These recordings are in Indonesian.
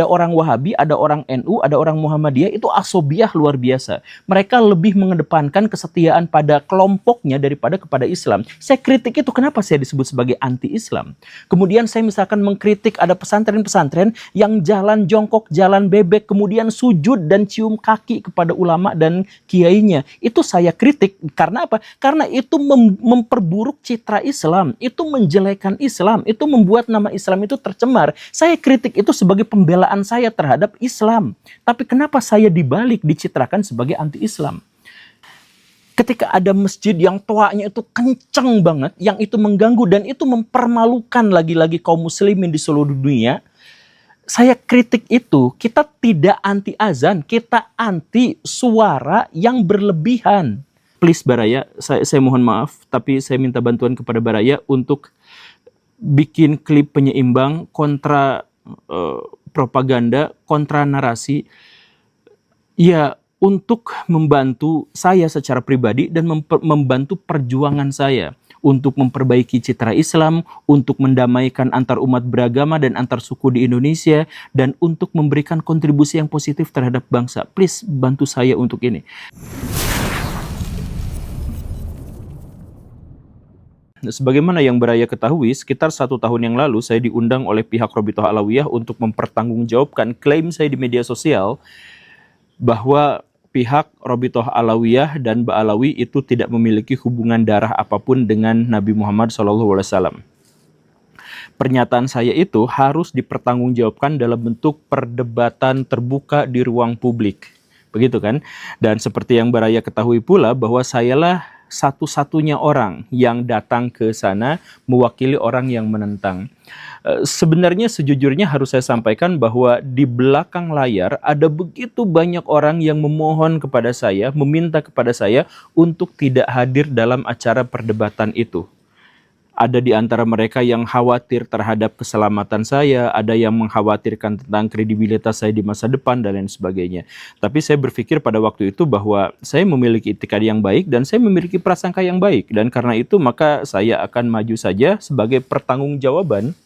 Ada orang Wahabi, ada orang NU, ada orang Muhammadiyah, itu asobiah luar biasa. Mereka lebih mengedepankan kesetiaan pada kelompoknya daripada kepada Islam. Saya kritik itu, kenapa saya disebut sebagai anti-Islam? Kemudian saya misalkan mengkritik ada pesantren-pesantren yang jalan jongkok, jalan bebek, kemudian sujud dan cium kaki kepada ulama dan kiainya. Itu saya kritik. Karena apa? Karena itu memperburuk citra Islam, itu menjelekan Islam, itu membuat nama Islam itu tercemar. Saya kritik itu sebagai pembelaan saya terhadap Islam. Tapi kenapa saya dibalik dicitrakan sebagai anti-Islam? Ketika ada masjid yang toanya itu kenceng banget, yang itu mengganggu dan itu mempermalukan lagi-lagi kaum muslimin di seluruh dunia, saya kritik itu. Kita tidak anti azan, kita anti suara yang berlebihan. Please Baraya, saya mohon maaf, tapi saya minta bantuan kepada Baraya untuk bikin klip penyeimbang kontra propaganda, kontra narasi, ya, untuk membantu saya secara pribadi dan membantu perjuangan saya untuk memperbaiki citra Islam, untuk mendamaikan antar umat beragama dan antar suku di Indonesia, dan untuk memberikan kontribusi yang positif terhadap bangsa. Please bantu saya untuk ini. Sebagaimana yang Baraya ketahui, sekitar 1 tahun yang lalu saya diundang oleh pihak Robitoh Alawiyah untuk mempertanggungjawabkan klaim saya di media sosial bahwa pihak Robitoh Alawiyah dan Ba'alawi itu tidak memiliki hubungan darah apapun dengan Nabi Muhammad SAW. Pernyataan saya itu harus dipertanggungjawabkan dalam bentuk perdebatan terbuka di ruang publik. Begitu kan? Dan seperti yang Baraya ketahui pula bahwa sayalah satu-satunya orang yang datang ke sana mewakili orang yang menentang. Sebenarnya sejujurnya harus saya sampaikan bahwa di belakang layar ada begitu banyak orang yang memohon kepada saya, meminta kepada saya untuk tidak hadir dalam acara perdebatan itu. Ada di antara mereka yang khawatir terhadap keselamatan saya, ada yang mengkhawatirkan tentang kredibilitas saya di masa depan, dan lain sebagainya. Tapi saya berpikir pada waktu itu bahwa saya memiliki itikad yang baik dan saya memiliki prasangka yang baik. Dan karena itu maka saya akan maju saja sebagai pertanggungjawaban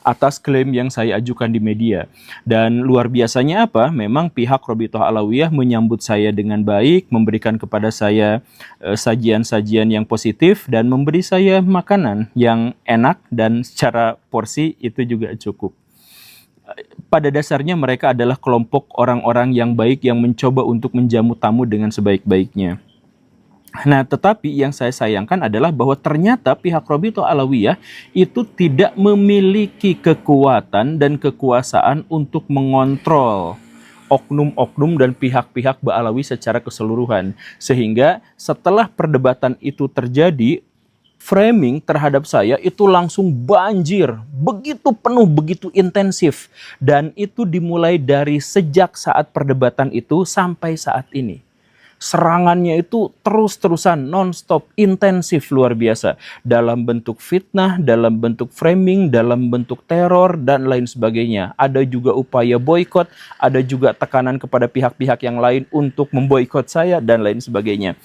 atas klaim yang saya ajukan di media. Dan luar biasanya apa? Memang pihak Robitoh Alawiyah menyambut saya dengan baik, memberikan kepada saya sajian-sajian yang positif, dan memberi saya makanan yang enak, dan secara porsi itu juga cukup. Pada dasarnya mereka adalah kelompok orang-orang yang baik yang mencoba untuk menjamu tamu dengan sebaik-baiknya. Nah, tetapi yang saya sayangkan adalah bahwa ternyata pihak Robitoh Alawiyah itu tidak memiliki kekuatan dan kekuasaan untuk mengontrol oknum-oknum dan pihak-pihak Ba'alawi secara keseluruhan. Sehingga setelah perdebatan itu terjadi, framing terhadap saya itu langsung banjir, begitu penuh, begitu intensif. Dan itu dimulai dari sejak saat perdebatan itu sampai saat ini. Serangannya itu terus-terusan, non-stop, intensif, luar biasa. Dalam bentuk fitnah, dalam bentuk framing, dalam bentuk teror, dan lain sebagainya. Ada juga upaya boykot, ada juga tekanan kepada pihak-pihak yang lain untuk memboikot saya, dan lain sebagainya.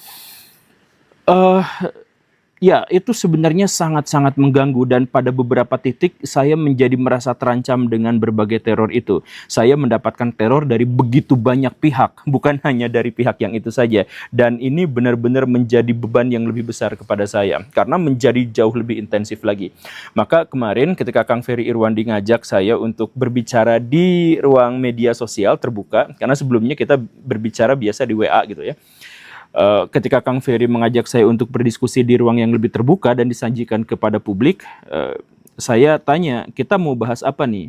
Ya, itu sebenarnya sangat-sangat mengganggu, dan pada beberapa titik saya menjadi merasa terancam dengan berbagai teror itu. Saya mendapatkan teror dari begitu banyak pihak, bukan hanya dari pihak yang itu saja. Dan ini benar-benar menjadi beban yang lebih besar kepada saya, karena menjadi jauh lebih intensif lagi. Maka kemarin ketika Kang Ferry Irwandi ngajak saya untuk berbicara di ruang media sosial terbuka, karena sebelumnya kita berbicara biasa di WA gitu ya. Ketika Kang Ferry mengajak saya untuk berdiskusi di ruang yang lebih terbuka dan disajikan kepada publik, saya tanya, kita mau bahas apa nih?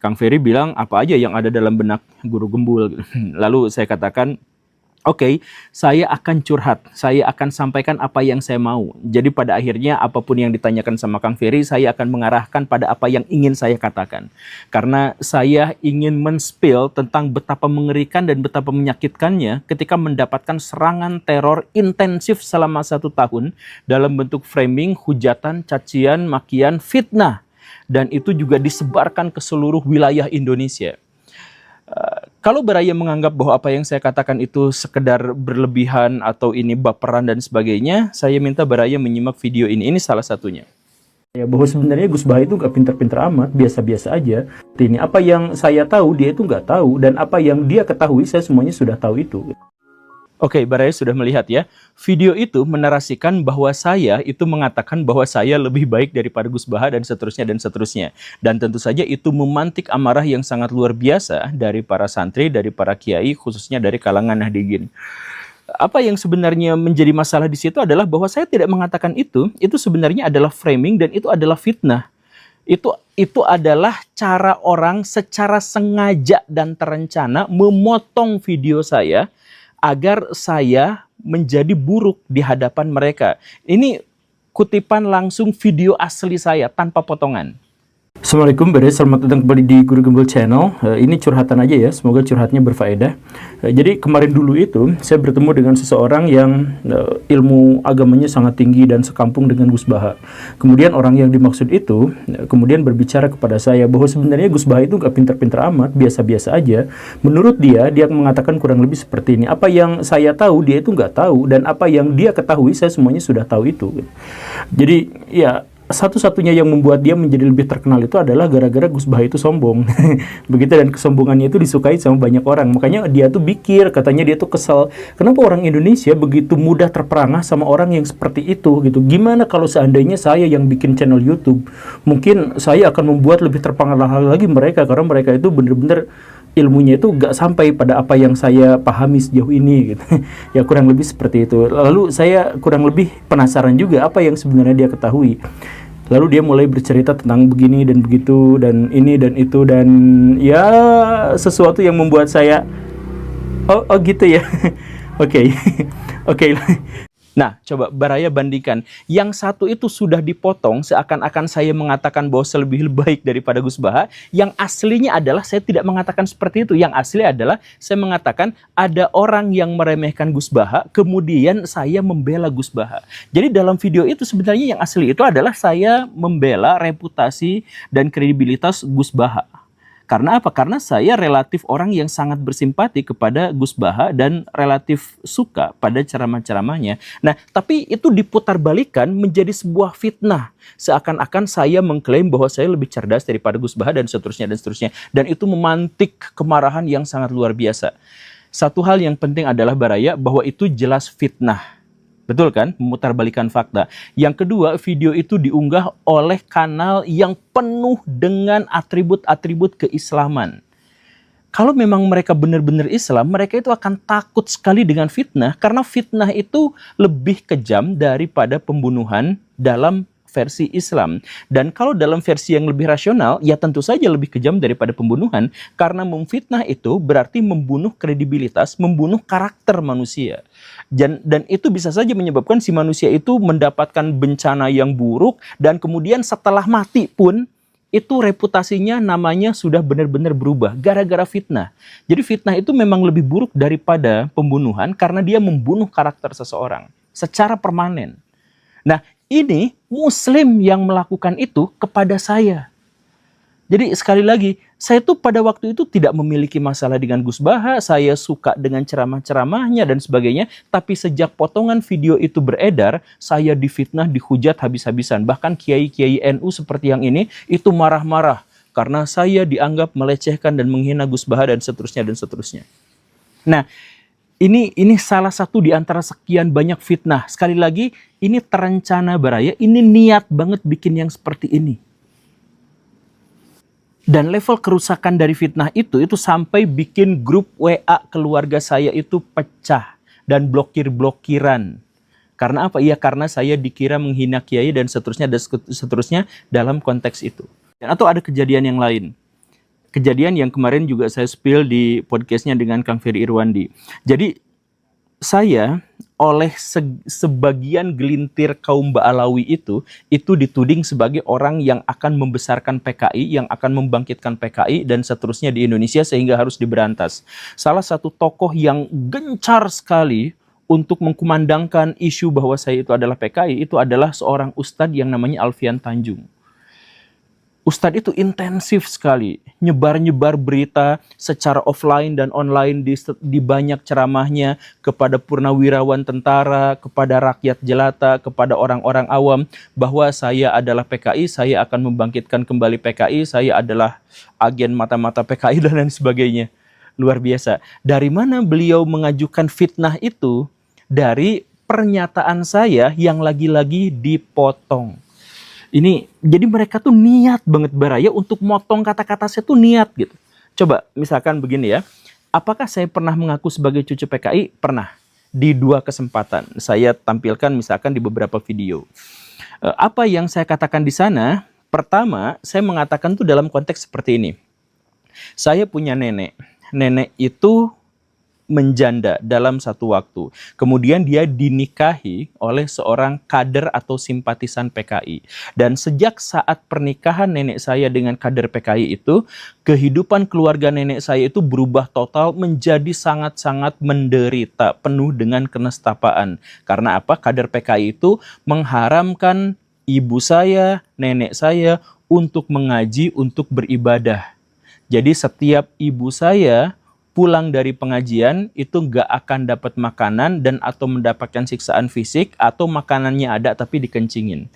Kang Ferry bilang, apa aja yang ada dalam benak Guru Gembul. Lalu saya katakan, oke, saya akan curhat, saya akan sampaikan apa yang saya mau. Jadi pada akhirnya apapun yang ditanyakan sama Kang Ferry, saya akan mengarahkan pada apa yang ingin saya katakan. Karena saya ingin men-spill tentang betapa mengerikan dan betapa menyakitkannya ketika mendapatkan serangan teror intensif selama 1 tahun dalam bentuk framing, hujatan, cacian, makian, fitnah. Dan itu juga disebarkan ke seluruh wilayah Indonesia. Kalau Baraya menganggap bahwa apa yang saya katakan itu sekedar berlebihan atau ini baperan dan sebagainya, saya minta Baraya menyimak video ini. Ini salah satunya. Ya, bahwa sebenarnya Gus Baha itu nggak pinter-pinter amat, biasa-biasa aja. Ini apa yang saya tahu dia itu nggak tahu, dan apa yang dia ketahui saya semuanya sudah tahu itu. Oke, Baraya sudah melihat ya. Video itu menarasikan bahwa saya itu mengatakan bahwa saya lebih baik daripada Gus Baha dan seterusnya dan seterusnya. Dan tentu saja itu memantik amarah yang sangat luar biasa dari para santri, dari para kiai, khususnya dari kalangan Nahdliyin. Apa yang sebenarnya menjadi masalah di situ adalah bahwa saya tidak mengatakan itu sebenarnya adalah framing dan itu adalah fitnah. Itu adalah cara orang secara sengaja dan terencana memotong video saya agar saya menjadi buruk di hadapan mereka. Ini kutipan langsung video asli saya tanpa potongan. Assalamualaikum, selamat datang kembali di Guru Gembel Channel. Ini curhatan aja ya, semoga curhatnya berfaedah. Jadi kemarin dulu itu saya bertemu dengan seseorang yang ilmu agamanya sangat tinggi dan sekampung dengan Gus Baha. Kemudian orang yang dimaksud itu kemudian berbicara kepada saya bahwa sebenarnya Gus Baha itu nggak pinter-pinter amat, biasa-biasa aja. Menurut dia mengatakan kurang lebih seperti ini. Apa yang saya tahu dia itu nggak tahu, dan apa yang dia ketahui saya semuanya sudah tahu itu. Jadi ya, satu-satunya yang membuat dia menjadi lebih terkenal itu adalah gara-gara Gus Baha itu sombong. Begitu, dan kesombongannya itu disukai sama banyak orang. Makanya dia tuh katanya dia tuh kesel. Kenapa orang Indonesia begitu mudah terperangah sama orang yang seperti itu gitu. Gimana kalau seandainya saya yang bikin channel YouTube? Mungkin saya akan membuat lebih terpengaruh lagi mereka, karena mereka itu bener-bener ilmunya itu gak sampai pada apa yang saya pahami sejauh ini gitu. Ya kurang lebih seperti itu. Lalu saya kurang lebih penasaran juga apa yang sebenarnya dia ketahui. Lalu dia mulai bercerita tentang begini dan begitu dan ini dan itu, dan ya sesuatu yang membuat saya oh gitu ya. Oke. Oke. Nah, coba Baraya bandingkan. Yang satu itu sudah dipotong seakan-akan saya mengatakan bahwa saya lebih baik daripada Gus Baha. Yang aslinya adalah saya tidak mengatakan seperti itu. Yang asli adalah saya mengatakan ada orang yang meremehkan Gus Baha, kemudian saya membela Gus Baha. Jadi dalam video itu sebenarnya yang asli itu adalah saya membela reputasi dan kredibilitas Gus Baha. Karena apa? Karena saya relatif orang yang sangat bersimpati kepada Gus Baha dan relatif suka pada ceramah-ceramahnya. Nah, tapi itu diputarbalikkan menjadi sebuah fitnah. Seakan-akan saya mengklaim bahwa saya lebih cerdas daripada Gus Baha dan seterusnya dan seterusnya. Dan itu memantik kemarahan yang sangat luar biasa. Satu hal yang penting adalah Baraya, bahwa itu jelas fitnah. Betul kan? Memutarbalikan fakta. Yang kedua, video itu diunggah oleh kanal yang penuh dengan atribut-atribut keislaman. Kalau memang mereka benar-benar Islam, mereka itu akan takut sekali dengan fitnah, karena fitnah itu lebih kejam daripada pembunuhan dalam versi Islam. Dan kalau dalam versi yang lebih rasional, ya tentu saja lebih kejam daripada pembunuhan, karena memfitnah itu berarti membunuh kredibilitas, membunuh karakter manusia. Dan itu bisa saja menyebabkan si manusia itu mendapatkan bencana yang buruk, dan kemudian setelah mati pun, itu reputasinya, namanya sudah benar-benar berubah gara-gara fitnah. Jadi fitnah itu memang lebih buruk daripada pembunuhan, karena dia membunuh karakter seseorang secara permanen. Nah, ini Muslim yang melakukan itu kepada saya. Jadi sekali lagi, saya tuh pada waktu itu tidak memiliki masalah dengan Gus Baha, saya suka dengan ceramah-ceramahnya dan sebagainya, tapi sejak potongan video itu beredar, saya difitnah, dihujat habis-habisan. Bahkan kiai-kiai NU seperti yang ini, itu marah-marah, karena saya dianggap melecehkan dan menghina Gus Baha dan seterusnya dan seterusnya. Nah, ini salah satu di antara sekian banyak fitnah. Sekali lagi, ini terencana Baraya, ini niat banget bikin yang seperti ini. Dan level kerusakan dari fitnah itu sampai bikin grup WA keluarga saya itu pecah dan blokir-blokiran. Karena apa? Ya karena saya dikira menghina kiai dan seterusnya dalam konteks itu. Atau ada kejadian yang lain. Kejadian yang kemarin juga saya spill di podcastnya dengan Kang Ferry Irwandi. Jadi saya oleh sebagian gelintir kaum Ba'alawi itu dituding sebagai orang yang akan membesarkan PKI, yang akan membangkitkan PKI dan seterusnya di Indonesia sehingga harus diberantas. Salah satu tokoh yang gencar sekali untuk mengkumandangkan isu bahwa saya itu adalah PKI itu adalah seorang ustadz yang namanya Alfian Tanjung. Ustadz itu intensif sekali nyebar-nyebar berita secara offline dan online di banyak ceramahnya kepada purnawirawan tentara, kepada rakyat jelata, kepada orang-orang awam bahwa saya adalah PKI, saya akan membangkitkan kembali PKI, saya adalah agen mata-mata PKI dan lain sebagainya. Luar biasa. Dari mana beliau mengajukan fitnah itu? Dari pernyataan saya yang lagi-lagi dipotong. Ini jadi mereka tuh niat banget Baraya untuk motong kata-kata saya tuh niat gitu. Coba misalkan begini ya. Apakah saya pernah mengaku sebagai cucu PKI? Pernah. Di 2 kesempatan. Saya tampilkan misalkan di beberapa video. Apa yang saya katakan di sana? Pertama, saya mengatakan tuh dalam konteks seperti ini. Saya punya nenek. Nenek itu menjanda dalam satu waktu. Kemudian dia dinikahi oleh seorang kader atau simpatisan PKI. Dan sejak saat pernikahan nenek saya dengan kader PKI itu, kehidupan keluarga nenek saya itu berubah total menjadi sangat-sangat menderita, penuh dengan kenestapaan. Karena apa? Kader PKI itu mengharamkan ibu saya, nenek saya untuk mengaji, untuk beribadah. Jadi setiap ibu saya pulang dari pengajian itu nggak akan dapat makanan dan atau mendapatkan siksaan fisik atau makanannya ada tapi dikencingin.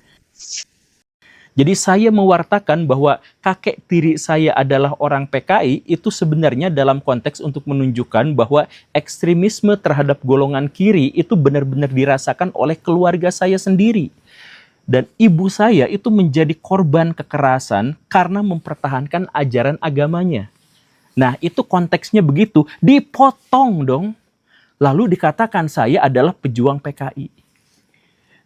Jadi saya mewartakan bahwa kakek tiri saya adalah orang PKI itu sebenarnya dalam konteks untuk menunjukkan bahwa ekstremisme terhadap golongan kiri itu benar-benar dirasakan oleh keluarga saya sendiri. Dan ibu saya itu menjadi korban kekerasan karena mempertahankan ajaran agamanya. Nah, itu konteksnya begitu, dipotong dong. Lalu dikatakan saya adalah pejuang PKI.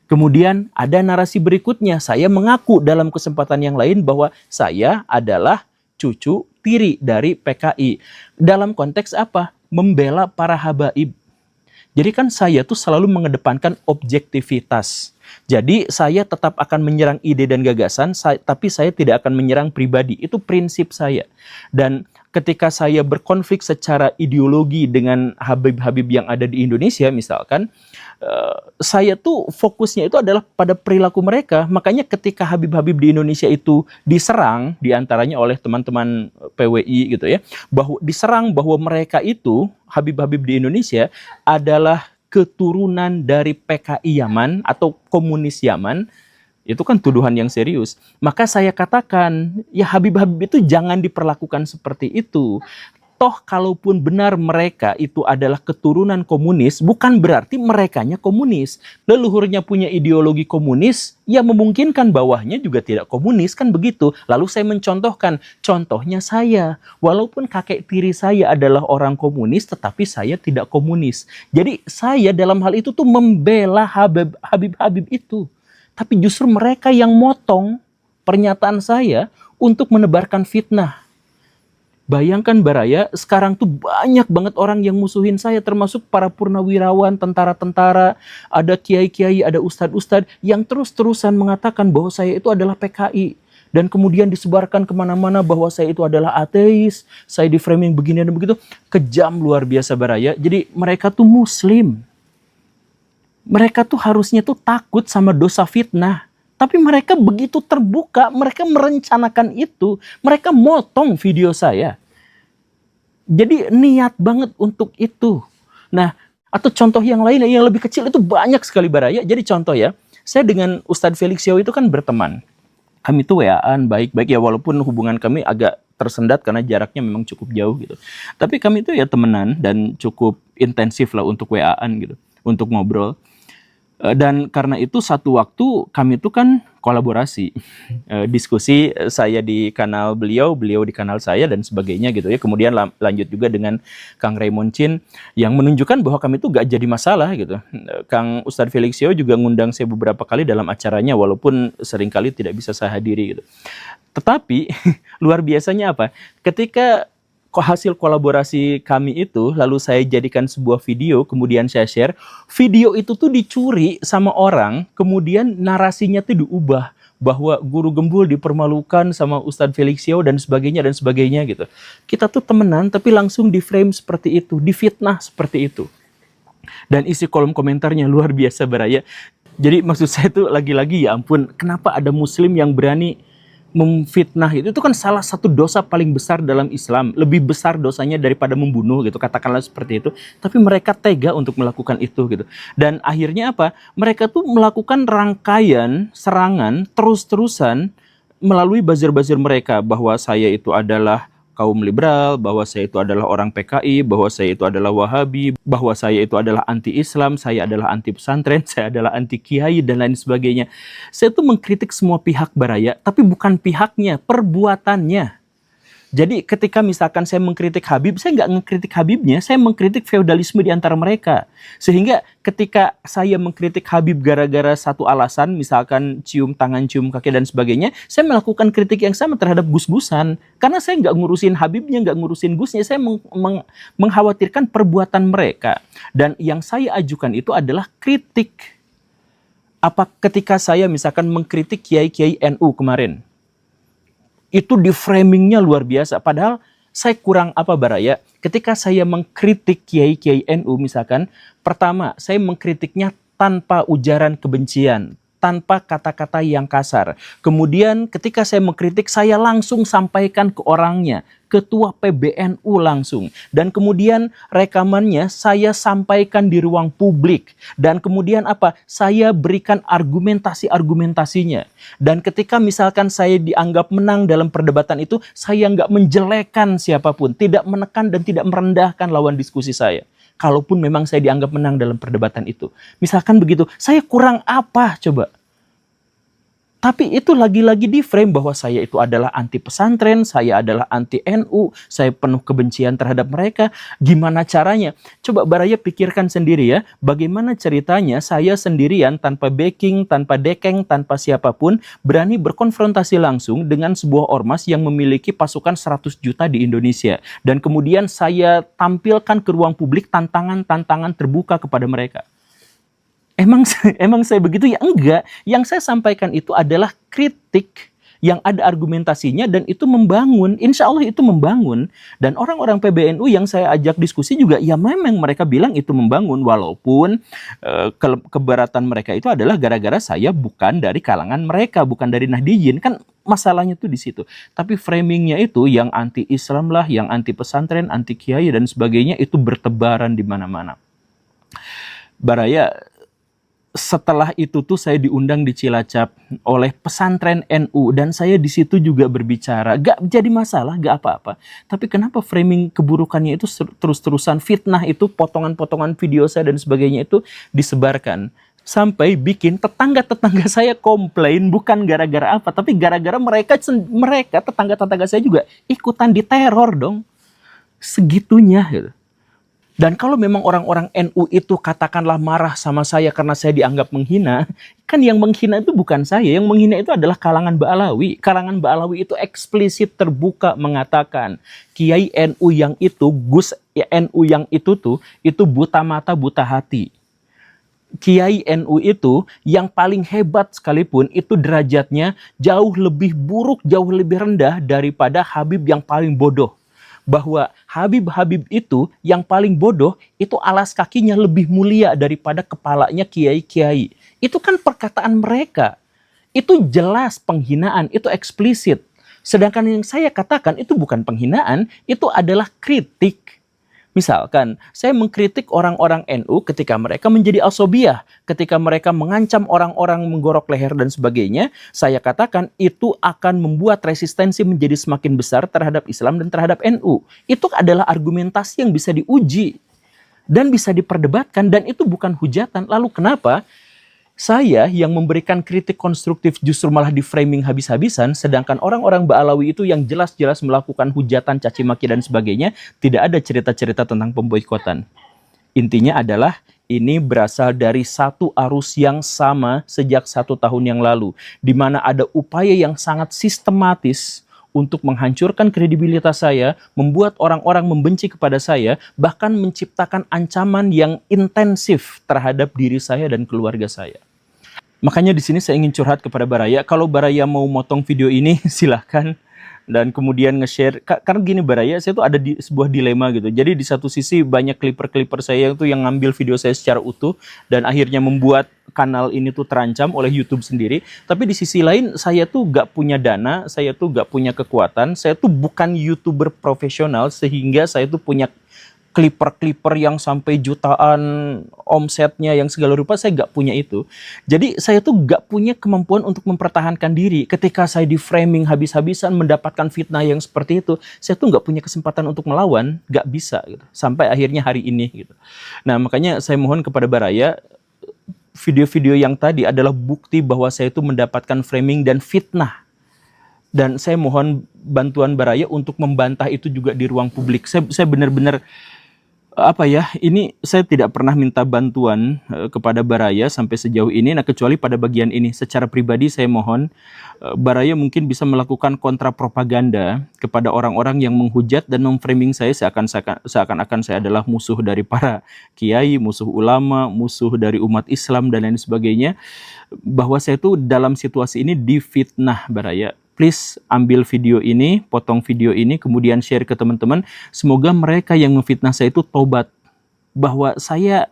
Kemudian ada narasi berikutnya, saya mengaku dalam kesempatan yang lain bahwa saya adalah cucu tiri dari PKI. Dalam konteks apa? Membela para habaib. Jadi kan saya tuh selalu mengedepankan objektivitas. Jadi saya tetap akan menyerang ide dan gagasan, tapi saya tidak akan menyerang pribadi. Itu prinsip saya. Dan ketika saya berkonflik secara ideologi dengan habib-habib yang ada di Indonesia misalkan, saya tuh fokusnya itu adalah pada perilaku mereka. Makanya ketika habib-habib di Indonesia itu diserang, diantaranya oleh teman-teman PWI gitu ya, diserang bahwa mereka itu, habib-habib di Indonesia, adalah keturunan dari PKI Yaman atau komunis Yaman, itu kan tuduhan yang serius. Maka saya katakan, ya Habib-Habib itu jangan diperlakukan seperti itu. Toh kalaupun benar mereka itu adalah keturunan komunis, bukan berarti merekanya komunis. Leluhurnya punya ideologi komunis, ya memungkinkan bawahnya juga tidak komunis, kan begitu. Lalu saya mencontohkan, contohnya saya. Walaupun kakek tiri saya adalah orang komunis, tetapi saya tidak komunis. Jadi saya dalam hal itu tuh membela Habib-Habib itu. Tapi justru mereka yang motong pernyataan saya untuk menebarkan fitnah. Bayangkan Baraya, sekarang tuh banyak banget orang yang musuhin saya, termasuk para purnawirawan, tentara-tentara, ada kiai-kiai, ada ustadz-ustadz yang terus-terusan mengatakan bahwa saya itu adalah PKI. Dan kemudian disebarkan kemana-mana bahwa saya itu adalah ateis, saya di framing begini dan begitu. Kejam luar biasa Baraya. Jadi mereka tuh muslim. Mereka tuh harusnya tuh takut sama dosa fitnah. Tapi mereka begitu terbuka, mereka merencanakan itu. Mereka motong video saya. Jadi niat banget untuk itu. Nah, atau contoh yang lain yang lebih kecil itu banyak sekali Baraya. Jadi contoh ya, saya dengan Ustadz Felixio itu kan berteman. Kami tuh WA-an baik-baik ya, walaupun hubungan kami agak tersendat karena jaraknya memang cukup jauh gitu. Tapi kami tuh ya temenan dan cukup intensif lah untuk WA-an gitu, untuk ngobrol. Dan karena itu satu waktu kami itu kan kolaborasi, diskusi, saya di kanal beliau, beliau di kanal saya dan sebagainya gitu ya. Kemudian lanjut juga dengan Kang Raymond Chin yang menunjukkan bahwa kami itu gak jadi masalah gitu. Kang Ustadz Felixio juga ngundang saya beberapa kali dalam acaranya walaupun seringkali tidak bisa saya hadiri gitu. Tetapi luar biasanya apa? Ketika hasil kolaborasi kami itu lalu saya jadikan sebuah video, kemudian saya share, video itu tuh dicuri sama orang, kemudian narasinya tuh diubah bahwa Guru Gembul dipermalukan sama Ustadz Felixio dan sebagainya gitu. Kita tuh temenan tapi langsung di frame seperti itu, difitnah seperti itu. Dan isi kolom komentarnya luar biasa Baraya. Jadi maksud saya tuh lagi-lagi ya ampun, kenapa ada muslim yang berani memfitnah itu kan salah satu dosa paling besar dalam Islam, lebih besar dosanya daripada membunuh gitu, katakanlah seperti itu. Tapi mereka tega untuk melakukan itu gitu. Dan akhirnya apa? Mereka tuh melakukan rangkaian serangan terus-terusan melalui buzzer-buzzer mereka, bahwa saya itu adalah kaum liberal, bahwa saya itu adalah orang PKI, bahwa saya itu adalah Wahabi, bahwa saya itu adalah anti-Islam, saya adalah anti pesantren, saya adalah anti kiai, dan lain sebagainya. Saya tuh mengkritik semua pihak Baraya, tapi bukan pihaknya, perbuatannya. Jadi ketika misalkan saya mengkritik Habib, saya nggak mengkritik Habibnya, saya mengkritik feodalisme di antara mereka. Sehingga ketika saya mengkritik Habib gara-gara satu alasan, misalkan cium tangan, cium kaki, dan sebagainya, saya melakukan kritik yang sama terhadap gus-gusan. Karena saya nggak ngurusin Habibnya, nggak ngurusin gusnya, saya mengkhawatirkan perbuatan mereka. Dan yang saya ajukan itu adalah kritik. Apa ketika saya misalkan mengkritik kiai-kiai NU kemarin, itu di framingnya luar biasa. Padahal saya kurang apa Baraya? Ketika saya mengkritik kiai-kiai NU misalkan, pertama saya mengkritiknya tanpa ujaran kebencian, tanpa kata-kata yang kasar. Kemudian ketika saya mengkritik, saya langsung sampaikan ke orangnya, ketua PBNU langsung. Dan kemudian rekamannya saya sampaikan di ruang publik. Dan kemudian apa? Saya berikan argumentasi-argumentasinya. Dan ketika misalkan saya dianggap menang dalam perdebatan itu, saya nggak menjelekan siapapun, tidak menekan dan tidak merendahkan lawan diskusi saya. Kalaupun memang saya dianggap menang dalam perdebatan itu. Misalkan begitu, saya kurang apa coba? Tapi itu lagi-lagi di frame bahwa saya itu adalah anti pesantren, saya adalah anti NU, saya penuh kebencian terhadap mereka. Gimana caranya? Coba Baraya pikirkan sendiri ya, bagaimana ceritanya saya sendirian tanpa backing, tanpa dekeng, tanpa siapapun berani berkonfrontasi langsung dengan sebuah ormas yang memiliki pasukan 100 juta di Indonesia. Dan kemudian saya tampilkan ke ruang publik tantangan-tantangan terbuka kepada mereka. Emang saya begitu? Ya enggak. Yang saya sampaikan itu adalah kritik yang ada argumentasinya dan itu membangun. Insya Allah itu membangun. Dan orang-orang PBNU yang saya ajak diskusi juga, ya memang mereka bilang itu membangun. Walaupun keberatan mereka itu adalah gara-gara saya bukan dari kalangan mereka, bukan dari Nahdiyin. Kan masalahnya tuh di situ. Tapi framingnya itu yang anti-Islam lah, yang anti pesantren, anti kiai dan sebagainya itu bertebaran di mana-mana. Baraya, setelah itu tuh saya diundang di Cilacap oleh pesantren NU dan saya di situ juga berbicara. Gak jadi masalah, gak apa-apa. Tapi kenapa framing keburukannya itu terus-terusan, fitnah itu, potongan-potongan video saya dan sebagainya itu disebarkan. Sampai bikin tetangga-tetangga saya komplain, bukan gara-gara apa, tapi gara-gara mereka tetangga-tetangga saya juga ikutan diteror dong. Segitunya gitu. Dan kalau memang orang-orang NU itu katakanlah marah sama saya karena saya dianggap menghina, kan yang menghina itu bukan saya, yang menghina itu adalah kalangan Ba'alawi. Kalangan Ba'alawi itu eksplisit terbuka mengatakan, Kiai NU yang itu, Gus NU yang itu tuh, itu buta mata, buta hati. Kiai NU itu yang paling hebat sekalipun, itu derajatnya jauh lebih buruk, jauh lebih rendah daripada Habib yang paling bodoh. Bahwa Habib-Habib itu yang paling bodoh itu alas kakinya lebih mulia daripada kepalanya kiai-kiai. Itu kan perkataan mereka. Itu jelas penghinaan, itu eksplisit. Sedangkan yang saya katakan itu bukan penghinaan, itu adalah kritik. Misalkan, saya mengkritik orang-orang NU ketika mereka menjadi asobiyah, ketika mereka mengancam orang-orang menggorok leher dan sebagainya, saya katakan itu akan membuat resistensi menjadi semakin besar terhadap Islam dan terhadap NU. Itu adalah argumentasi yang bisa diuji dan bisa diperdebatkan dan itu bukan hujatan. Lalu kenapa saya yang memberikan kritik konstruktif justru malah di framing habis-habisan, sedangkan orang-orang Ba'alawi itu yang jelas-jelas melakukan hujatan, caci maki dan sebagainya, tidak ada cerita-cerita tentang pemboikotan. Intinya adalah ini berasal dari satu arus yang sama sejak 1 tahun yang lalu, di mana ada upaya yang sangat sistematis untuk menghancurkan kredibilitas saya, membuat orang-orang membenci kepada saya, bahkan menciptakan ancaman yang intensif terhadap diri saya dan keluarga saya. Makanya di sini saya ingin curhat kepada Baraya. Kalau Baraya mau motong video ini, silahkan. dan kemudian nge-share. Karena gini Baraya, saya tuh ada di sebuah dilema gitu. Jadi di satu sisi banyak clipper-clipper saya tuh yang ngambil video saya secara utuh dan akhirnya membuat kanal ini tuh terancam oleh YouTube sendiri. Tapi di sisi lain saya tuh gak punya dana, saya tuh gak punya kekuatan, saya tuh bukan YouTuber profesional sehingga saya tuh punya clipper yang sampai jutaan omsetnya yang segala rupa, saya nggak punya itu. Jadi saya tuh nggak punya kemampuan untuk mempertahankan diri. Ketika saya di framing habis-habisan mendapatkan fitnah yang seperti itu, saya tuh nggak punya kesempatan untuk melawan, nggak bisa gitu. Sampai akhirnya hari ini gitu. Nah makanya saya mohon kepada Baraya, video-video yang tadi adalah bukti bahwa saya itu mendapatkan framing dan fitnah. Dan saya mohon bantuan Baraya untuk membantah itu juga di ruang publik. Saya benar-benar ini saya tidak pernah minta bantuan kepada Baraya sampai sejauh ini. Nah kecuali pada bagian ini secara pribadi saya mohon Baraya mungkin bisa melakukan kontra propaganda kepada orang-orang yang menghujat dan memframing saya seakan-akan saya adalah musuh dari para kiai, musuh ulama, musuh dari umat Islam dan lain sebagainya. Bahwa saya itu dalam situasi ini difitnah Baraya. Please ambil video ini, potong video ini, kemudian share ke teman-teman. Semoga mereka yang memfitnah saya itu tobat. Bahwa saya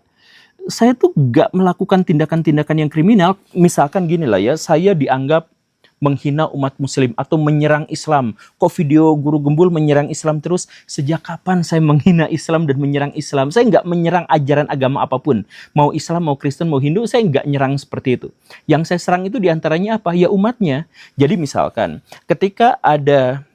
tuh gak melakukan tindakan-tindakan yang kriminal. Misalkan gini lah ya, saya dianggap menghina umat muslim atau menyerang Islam. Kok video Guru Gembul menyerang Islam terus? Sejak kapan saya menghina Islam dan menyerang Islam? Saya nggak menyerang ajaran agama apapun. Mau Islam, mau Kristen, mau Hindu, saya nggak nyerang seperti itu. Yang saya serang itu diantaranya apa? Ya umatnya. Jadi misalkan ketika ada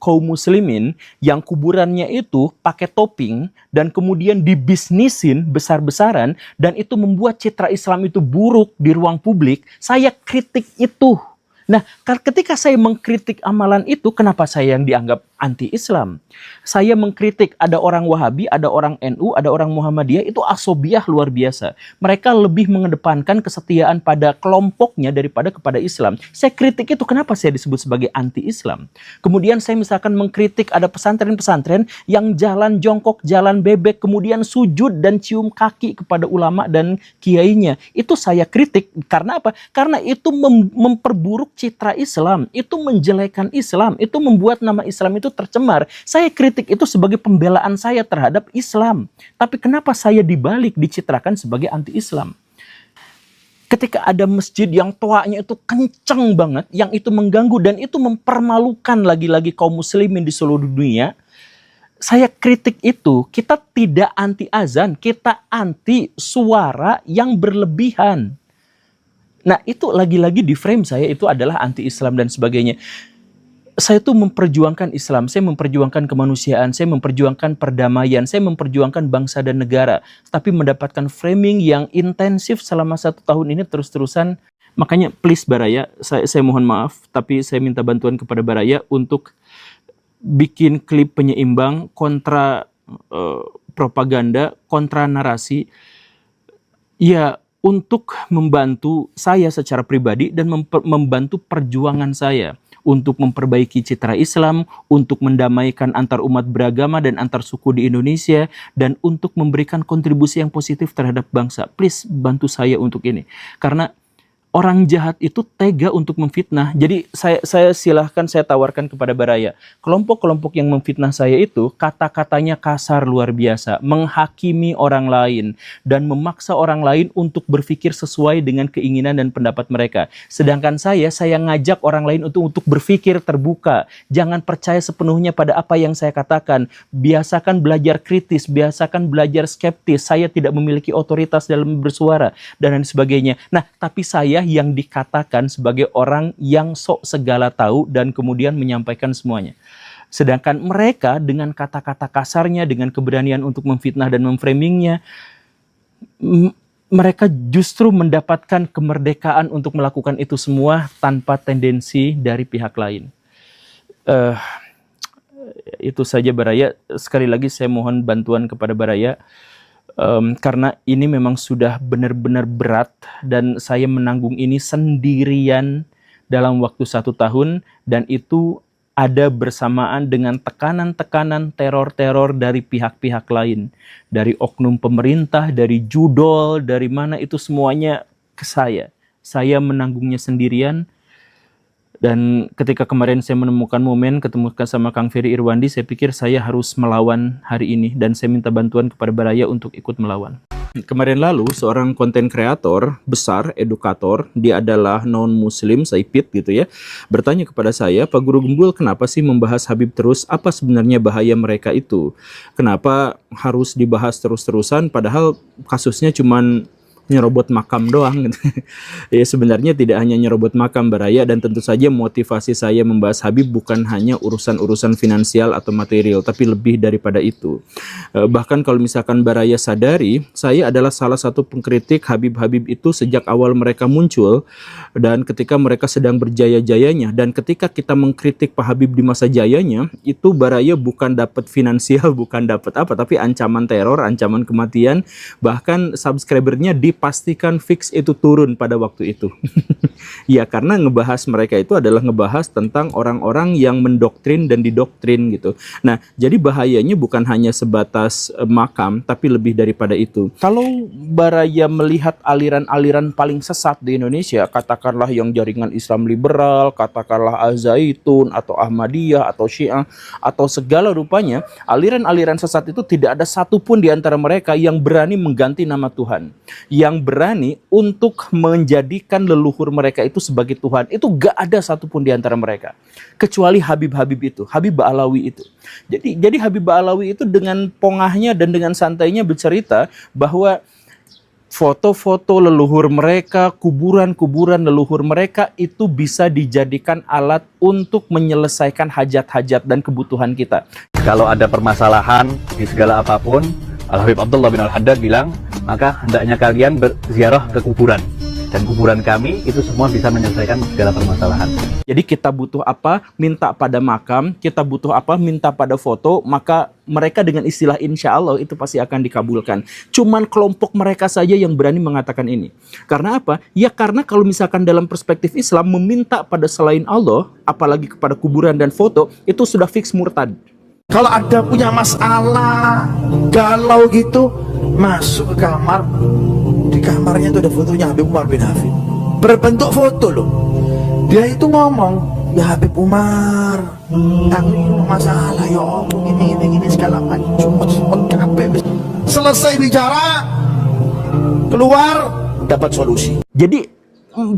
kaum muslimin yang kuburannya itu pakai topping dan kemudian dibisnisin besar-besaran dan itu membuat citra Islam itu buruk di ruang publik, saya kritik itu. Nah, ketika saya mengkritik amalan itu, kenapa saya yang dianggap anti-Islam? Saya mengkritik ada orang Wahabi, ada orang NU, ada orang Muhammadiyah, itu asobiah luar biasa. Mereka lebih mengedepankan kesetiaan pada kelompoknya daripada kepada Islam. Saya kritik itu, kenapa saya disebut sebagai anti-Islam? Kemudian saya misalkan mengkritik ada pesantren-pesantren yang jalan jongkok, jalan bebek, kemudian sujud dan cium kaki kepada ulama dan kiainya. Itu saya kritik, karena apa? Karena itu memperburuk citra Islam, itu menjelekan Islam, itu membuat nama Islam itu tercemar. Saya kritik itu sebagai pembelaan saya terhadap Islam. Tapi kenapa saya dibalik dicitrakan sebagai anti-Islam? Ketika ada masjid yang toanya itu kenceng banget, yang itu mengganggu dan itu mempermalukan lagi-lagi kaum muslimin di seluruh dunia, saya kritik itu. Kita tidak anti azan, kita anti suara yang berlebihan. Nah itu lagi-lagi di frame saya itu adalah anti-Islam dan sebagainya. Saya tuh memperjuangkan Islam, saya memperjuangkan kemanusiaan, saya memperjuangkan perdamaian, saya memperjuangkan bangsa dan negara. Tapi mendapatkan framing yang intensif selama 1 tahun ini terus-terusan. Makanya please Baraya, saya mohon maaf, tapi saya minta bantuan kepada Baraya untuk bikin klip penyeimbang kontra propaganda, kontra narasi. Ya, untuk membantu saya secara pribadi dan membantu perjuangan saya untuk memperbaiki citra Islam, untuk mendamaikan antar umat beragama dan antar suku di Indonesia, dan untuk memberikan kontribusi yang positif terhadap bangsa. Please bantu saya untuk ini. Karena orang jahat itu tega untuk memfitnah. Jadi saya silahkan saya tawarkan kepada Baraya. Kelompok-kelompok yang memfitnah saya itu kata-katanya kasar luar biasa. Menghakimi orang lain. Dan memaksa orang lain untuk berpikir sesuai dengan keinginan dan pendapat mereka. Sedangkan saya ngajak orang lain untuk berpikir terbuka. Jangan percaya sepenuhnya pada apa yang saya katakan. Biasakan belajar kritis. Biasakan belajar skeptis. Saya tidak memiliki otoritas dalam bersuara. Dan lain sebagainya. Nah, tapi saya yang dikatakan sebagai orang yang sok segala tahu dan kemudian menyampaikan semuanya. Sedangkan mereka dengan kata-kata kasarnya, dengan keberanian untuk memfitnah dan memframingnya, mereka justru mendapatkan kemerdekaan untuk melakukan itu semua tanpa tendensi dari pihak lain. Itu saja Baraya. Sekali lagi saya mohon bantuan kepada Baraya. Karena ini memang sudah benar-benar berat dan saya menanggung ini sendirian dalam waktu 1 tahun dan itu ada bersamaan dengan tekanan-tekanan teror-teror dari pihak-pihak lain, dari oknum pemerintah, dari judol, dari mana itu semuanya ke saya menanggungnya sendirian Dan ketika kemarin saya menemukan momen ketemu sama Kang Ferry Irwandi, saya pikir saya harus melawan hari ini dan saya minta bantuan kepada Baraya untuk ikut melawan. Kemarin lalu seorang konten kreator besar, edukator, dia adalah non-muslim, Saipit gitu ya, bertanya kepada saya, Pak Guru Gembul, kenapa sih membahas Habib terus? Apa sebenarnya bahaya mereka itu? Kenapa harus dibahas terus-terusan padahal kasusnya cuman nyerobot makam doang gitu. Ya sebenarnya tidak hanya nyerobot makam Baraya, dan tentu saja motivasi saya membahas Habib bukan hanya urusan-urusan finansial atau material, tapi lebih daripada itu. Bahkan kalau misalkan Baraya sadari, saya adalah salah satu pengkritik Habib-Habib itu sejak awal mereka muncul dan ketika mereka sedang berjaya-jayanya, dan ketika kita mengkritik Pak Habib di masa jayanya, itu Baraya bukan dapat finansial, bukan dapat apa, tapi ancaman teror, ancaman kematian, bahkan subscribernya dipastikan fix itu turun pada waktu itu. Ya karena ngebahas mereka itu adalah ngebahas tentang orang-orang yang mendoktrin dan didoktrin gitu. Nah jadi bahayanya bukan hanya sebatas makam, tapi lebih daripada itu. Kalau Baraya melihat aliran-aliran paling sesat di Indonesia, katakanlah yang jaringan Islam liberal, katakanlah Al-Zaitun atau Ahmadiyah atau Syiah atau segala rupanya, aliran-aliran sesat itu tidak ada satupun di antara mereka yang berani mengganti nama Tuhan, yang berani untuk menjadikan leluhur mereka itu sebagai Tuhan. Itu gak ada satupun di antara mereka, kecuali Habib-Habib itu, Habib Ba'alawi itu. Jadi Habib Ba'alawi itu dengan pongahnya dan dengan santainya bercerita bahwa foto-foto leluhur mereka, kuburan-kuburan leluhur mereka itu bisa dijadikan alat untuk menyelesaikan hajat-hajat dan kebutuhan kita. Kalau ada permasalahan di segala apapun, Al-Habib Abdullah bin Al-Haddad bilang, maka hendaknya kalian berziarah ke kuburan. Dan kuburan kami itu semua bisa menyelesaikan segala permasalahan. Jadi kita butuh apa, minta pada makam, kita butuh apa, minta pada foto, maka mereka dengan istilah insya Allah itu pasti akan dikabulkan. Cuman kelompok mereka saja yang berani mengatakan ini. Karena apa? Ya karena kalau misalkan dalam perspektif Islam meminta pada selain Allah, apalagi kepada kuburan dan foto, itu sudah fix murtad. Kalau ada punya masalah galau gitu, masuk ke kamar, di kamarnya itu ada fotonya Habib Umar bin Hafid, berbentuk foto loh. Dia itu ngomong, ya Habib Umar, aku ini masalah ya om, ini segala macam. Selesai bicara, keluar dapat solusi. Jadi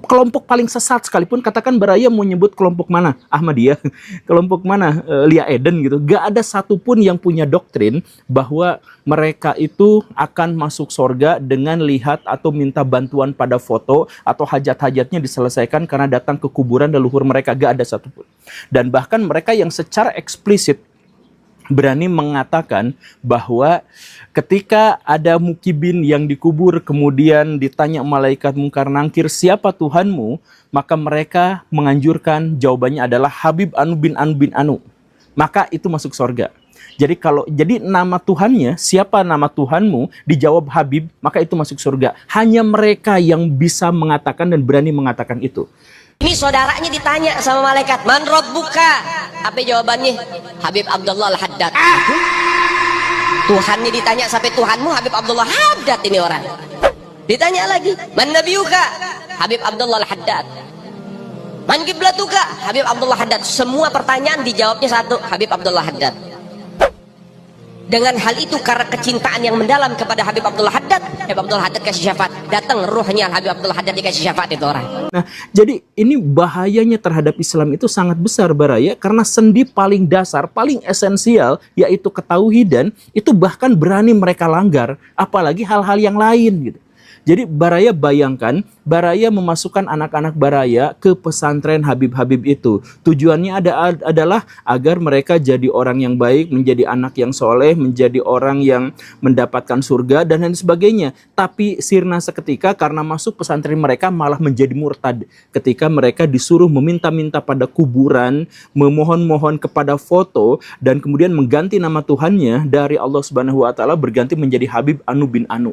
kelompok paling sesat sekalipun, katakan Baraya mau nyebut kelompok mana, Ahmadiyah, kelompok mana, Lia Eden gitu, gak ada satupun yang punya doktrin bahwa mereka itu akan masuk surga dengan lihat atau minta bantuan pada foto atau hajat-hajatnya diselesaikan karena datang ke kuburan leluhur mereka. Gak ada satupun. Dan bahkan mereka yang secara eksplisit berani mengatakan bahwa ketika ada mukibin yang dikubur kemudian ditanya malaikat mungkar nangkir siapa Tuhanmu, maka mereka menganjurkan jawabannya adalah Habib Anu bin Anu bin Anu, maka itu masuk surga. Jadi nama Tuhannya, siapa nama Tuhanmu, dijawab Habib, maka itu masuk surga. Hanya mereka yang bisa mengatakan dan berani mengatakan itu. Ini saudaranya ditanya sama malaikat, man rabbuka? Apa jawabannya? Habib Abdullah Al-Haddad. Tuhannya ditanya sampai Tuhanmu Habib Abdullah Haddad ini orang. Ditanya lagi, man nabiyuka? Habib Abdullah Al-Haddad. Man kiblatuka? Habib Abdullah Haddad. Semua pertanyaan dijawabnya satu, Habib Abdullah Haddad. Dengan hal itu karena kecintaan yang mendalam kepada Habib Abdullah Haddad, Habib Abdullah Haddad kasih syafaat. Datang ruhnya Habib Abdullah Haddad dikasih syafaat itu orang. Nah, jadi ini bahayanya terhadap Islam itu sangat besar Baraya, karena sendi paling dasar, paling esensial, yaitu ketauhidan, itu bahkan berani mereka langgar, apalagi hal-hal yang lain gitu. Jadi Baraya bayangkan, Baraya memasukkan anak-anak Baraya ke pesantren Habib-Habib itu. Tujuannya adalah agar mereka jadi orang yang baik, menjadi anak yang soleh, menjadi orang yang mendapatkan surga, dan lain sebagainya. Tapi sirna seketika karena masuk pesantren mereka malah menjadi murtad. Ketika mereka disuruh meminta-minta pada kuburan, memohon-mohon kepada foto, dan kemudian mengganti nama Tuhannya dari Allah Subhanahu wa Ta'ala berganti menjadi Habib Anu bin Anu.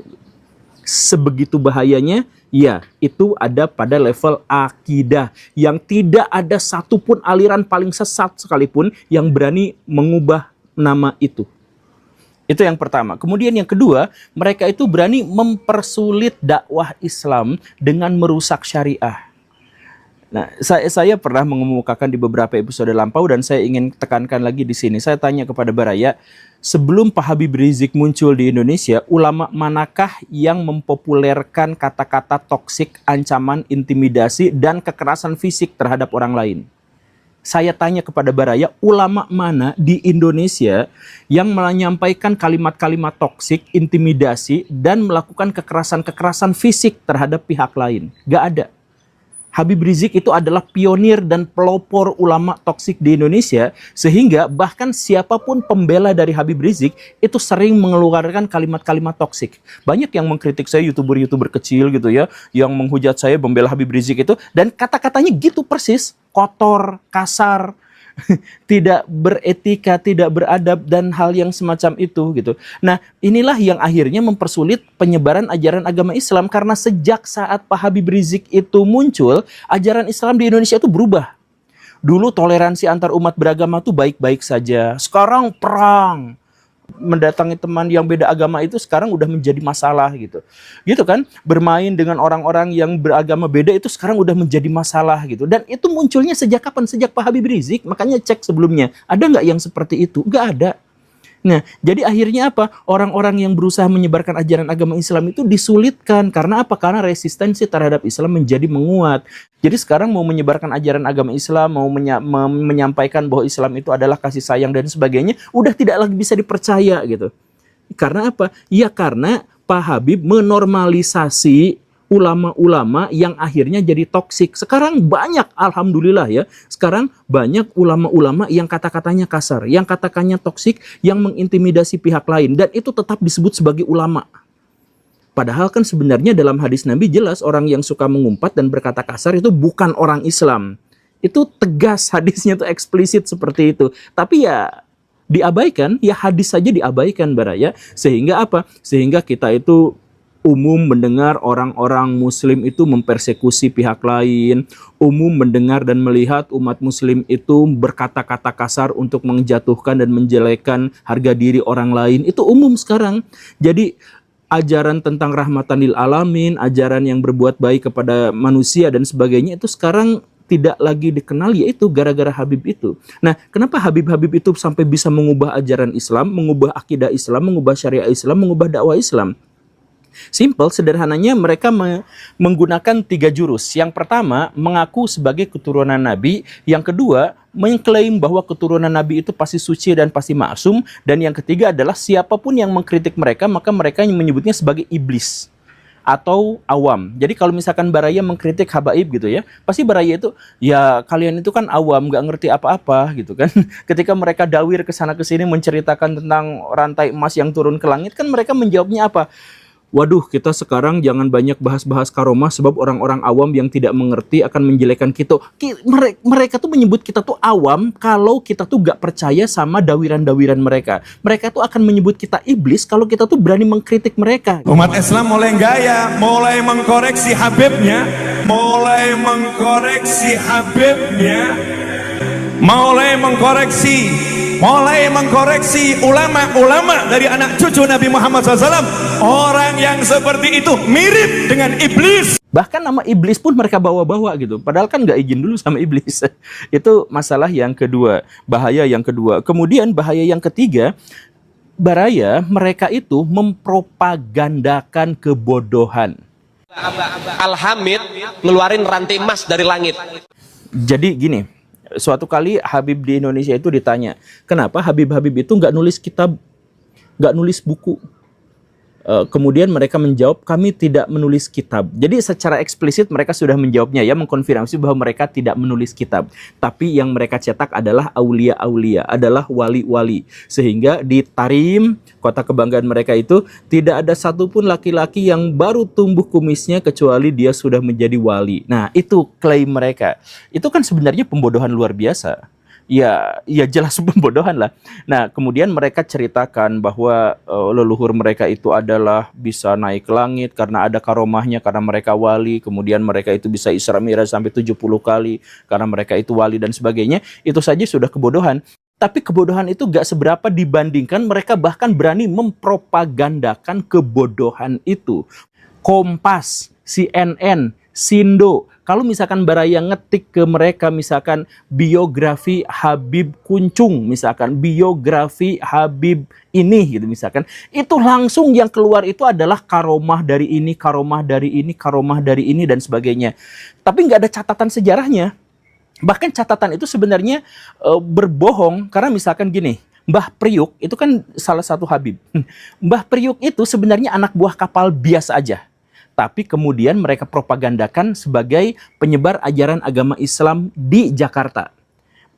Sebegitu bahayanya, ya itu ada pada level akidah yang tidak ada satupun aliran paling sesat sekalipun yang berani mengubah nama itu. Itu yang pertama. Kemudian yang kedua, mereka itu berani mempersulit dakwah Islam dengan merusak syariah. Nah, saya pernah mengemukakan di beberapa episode lampau dan saya ingin tekankan lagi di sini. Saya tanya kepada Baraya, sebelum Pak Habib Rizik muncul di Indonesia, ulama manakah yang mempopulerkan kata-kata toksik, ancaman, intimidasi, dan kekerasan fisik terhadap orang lain? Saya tanya kepada Baraya, ulama mana di Indonesia yang menyampaikan kalimat-kalimat toksik, intimidasi, dan melakukan kekerasan-kekerasan fisik terhadap pihak lain? Gak ada. Habib Rizik itu adalah pionir dan pelopor ulama toksik di Indonesia, sehingga bahkan siapapun pembela dari Habib Rizik itu sering mengeluarkan kalimat-kalimat toksik. Banyak yang mengkritik saya, youtuber-youtuber kecil gitu ya, yang menghujat saya membela Habib Rizik itu, dan kata-katanya gitu persis, kotor, kasar, tidak beretika, tidak beradab, dan hal yang semacam itu gitu. Nah, inilah yang akhirnya mempersulit penyebaran ajaran agama Islam, karena sejak saat Pak Habib Rizik itu muncul, ajaran Islam di Indonesia itu berubah. Dulu toleransi antar umat beragama tuh baik-baik saja. Sekarang perang. Mendatangi teman yang beda agama itu sekarang udah menjadi masalah gitu. Gitu kan? Bermain dengan orang-orang yang beragama beda itu sekarang udah menjadi masalah gitu. Dan itu munculnya sejak kapan? Sejak Pak Habib Rizik. Makanya cek sebelumnya. Ada nggak yang seperti itu? Nggak ada. Nah, jadi akhirnya apa? Orang-orang yang berusaha menyebarkan ajaran agama Islam itu disulitkan. Karena apa? Karena resistensi terhadap Islam menjadi menguat. Jadi sekarang mau menyebarkan ajaran agama Islam, mau menyampaikan bahwa Islam itu adalah kasih sayang dan sebagainya, udah tidak lagi bisa dipercaya gitu. Karena apa? Ya karena Pak Habib menormalisasi ulama-ulama yang akhirnya jadi toksik. Sekarang banyak, alhamdulillah ya, sekarang banyak ulama-ulama yang kata-katanya kasar, yang kata-katanya toksik, yang mengintimidasi pihak lain, dan itu tetap disebut sebagai ulama. Padahal kan sebenarnya dalam hadis Nabi jelas orang yang suka mengumpat dan berkata kasar itu bukan orang Islam. Itu tegas, hadisnya tuh eksplisit seperti itu. Tapi ya diabaikan, ya hadis saja diabaikan Baraya. Sehingga apa? Sehingga kita itu umum mendengar orang-orang muslim itu mempersekusi pihak lain, umum mendengar dan melihat umat muslim itu berkata-kata kasar untuk menjatuhkan dan menjelekkan harga diri orang lain. Itu umum sekarang. Jadi ajaran tentang rahmatan lil alamin, ajaran yang berbuat baik kepada manusia dan sebagainya itu sekarang tidak lagi dikenal, yaitu gara-gara Habib itu. Nah, kenapa Habib-Habib itu sampai bisa mengubah ajaran Islam, mengubah akidah Islam, mengubah syariah Islam, mengubah dakwah Islam? Simple, sederhananya mereka menggunakan 3 jurus. Yang pertama, mengaku sebagai keturunan Nabi. Yang kedua, mengklaim bahwa keturunan Nabi itu pasti suci dan pasti maksum. Dan yang ketiga adalah siapapun yang mengkritik mereka, maka mereka menyebutnya sebagai iblis atau awam. Jadi kalau misalkan Baraya mengkritik habaib gitu ya, pasti Baraya itu, ya kalian itu kan awam, gak ngerti apa-apa gitu kan. Ketika mereka dawir ke sana ke sini menceritakan tentang rantai emas yang turun ke langit, kan mereka menjawabnya apa? Waduh, kita sekarang jangan banyak bahas-bahas karomah sebab orang-orang awam yang tidak mengerti akan menjelekkan kita. Mereka tuh menyebut kita tuh awam kalau kita tuh gak percaya sama dawiran-dawiran mereka. Mereka tuh akan menyebut kita iblis kalau kita tuh berani mengkritik mereka. Umat Islam mulai gaya, mulai mengkoreksi Habibnya, mulai mengkoreksi Habibnya, mulai mengkoreksi ulama-ulama dari anak cucu Nabi Muhammad SAW. Orang yang seperti itu mirip dengan iblis. Bahkan nama iblis pun mereka bawa-bawa gitu. Padahal kan nggak izin dulu sama iblis. Itu masalah yang kedua, bahaya yang kedua. Kemudian bahaya yang ketiga, Baraya mereka itu mempropagandakan kebodohan. Al-Hamid ngeluarin rantai emas dari langit. Jadi gini, suatu kali Habib di Indonesia itu ditanya, kenapa Habib-Habib itu nggak nulis kitab, nggak nulis buku? Kemudian mereka menjawab, kami tidak menulis kitab. Jadi secara eksplisit mereka sudah menjawabnya ya, mengkonfirmasi bahwa mereka tidak menulis kitab. Tapi yang mereka cetak adalah aulia-aulia, adalah wali-wali. Sehingga di Tarim, kota kebanggaan mereka itu, tidak ada satupun laki-laki yang baru tumbuh kumisnya kecuali dia sudah menjadi wali. Nah, itu klaim mereka. Itu kan sebenarnya pembodohan luar biasa. Ya jelas pembodohan lah. Nah, kemudian mereka ceritakan bahwa leluhur mereka itu adalah bisa naik ke langit karena ada karomahnya, karena mereka wali. Kemudian mereka itu bisa Isra Mi'raj sampai 70 kali karena mereka itu wali dan sebagainya. Itu saja sudah kebodohan. Tapi kebodohan itu gak seberapa dibandingkan mereka bahkan berani mempropagandakan kebodohan itu. Kompas, CNN, Sindo, Kalau misalkan Baraya ngetik ke mereka misalkan biografi Habib Kuncung, misalkan biografi Habib ini gitu misalkan, itu langsung yang keluar itu adalah karomah dari ini, karomah dari ini, karomah dari ini dan sebagainya. Tapi nggak ada catatan sejarahnya. Bahkan catatan itu sebenarnya berbohong, karena misalkan gini, Mbah Priuk itu kan salah satu Habib. Mbah Priuk itu sebenarnya anak buah kapal biasa aja. Tapi kemudian mereka propagandakan sebagai penyebar ajaran agama Islam di Jakarta.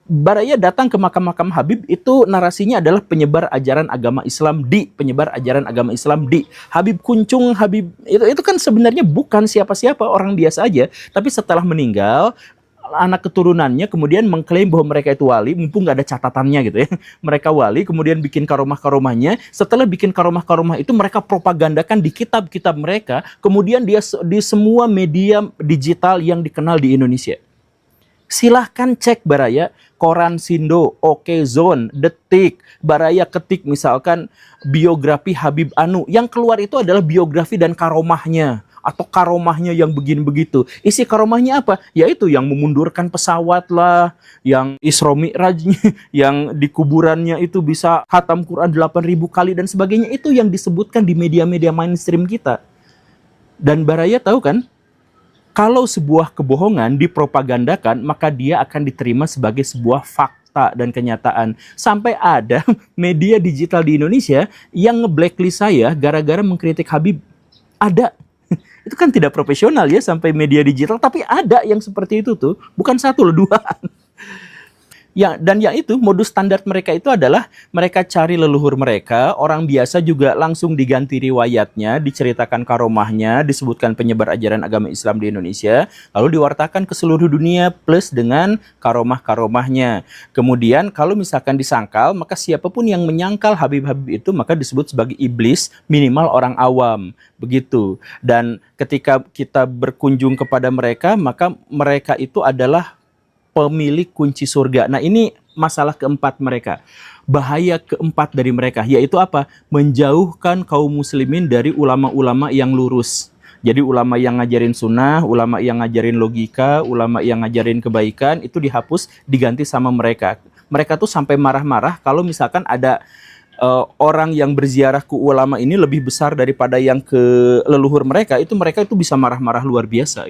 Baraya datang ke makam-makam Habib itu narasinya adalah penyebar ajaran agama Islam di, penyebar ajaran agama Islam di. Habib Kuncung, Habib itu kan sebenarnya bukan siapa-siapa, orang biasa aja. Tapi setelah meninggal, anak keturunannya kemudian mengklaim bahwa mereka itu wali, mumpung nggak ada catatannya gitu ya. Mereka wali, kemudian bikin karomah-karomahnya. Setelah bikin karomah-karomah itu mereka propagandakan di kitab-kitab mereka, kemudian dia di semua media digital yang dikenal di Indonesia. Silahkan cek Baraya, Koran Sindo, Oke Zone, Detik, Baraya ketik misalkan biografi Habib Anu. Yang keluar itu adalah biografi dan karomahnya. Atau karomahnya yang begini begitu. Isi karomahnya apa? Yaitu yang memundurkan pesawat lah, yang Isra Mi'rajnya, yang di kuburannya itu bisa khatam Quran 8.000 kali dan sebagainya. Itu yang disebutkan di media-media mainstream kita. Dan Baraya tahu kan, kalau sebuah kebohongan dipropagandakan, maka dia akan diterima sebagai sebuah fakta dan kenyataan. Sampai ada media digital di Indonesia yang nge-blacklist saya gara-gara mengkritik Habib. Ada. Itu kan tidak profesional ya sampai media digital, tapi ada yang seperti itu tuh, bukan satu loh, dua. Ya, dan ya itu modus standar mereka itu adalah mereka cari leluhur mereka, orang biasa juga langsung diganti riwayatnya, diceritakan karomahnya, disebutkan penyebar ajaran agama Islam di Indonesia, lalu diwartakan ke seluruh dunia plus dengan karomah-karomahnya. Kemudian kalau misalkan disangkal, maka siapapun yang menyangkal Habib-Habib itu maka disebut sebagai iblis, minimal orang awam. Begitu. Dan ketika kita berkunjung kepada mereka, maka mereka itu adalah pemilik kunci surga. Nah, ini masalah keempat mereka. Bahaya keempat dari mereka, yaitu apa? Menjauhkan kaum muslimin dari ulama-ulama yang lurus. Jadi ulama yang ngajarin sunnah, ulama yang ngajarin logika, ulama yang ngajarin kebaikan, itu dihapus, diganti sama mereka. Mereka tuh sampai marah-marah kalau misalkan ada orang yang berziarah ke ulama ini lebih besar daripada yang ke leluhur mereka itu bisa marah-marah luar biasa.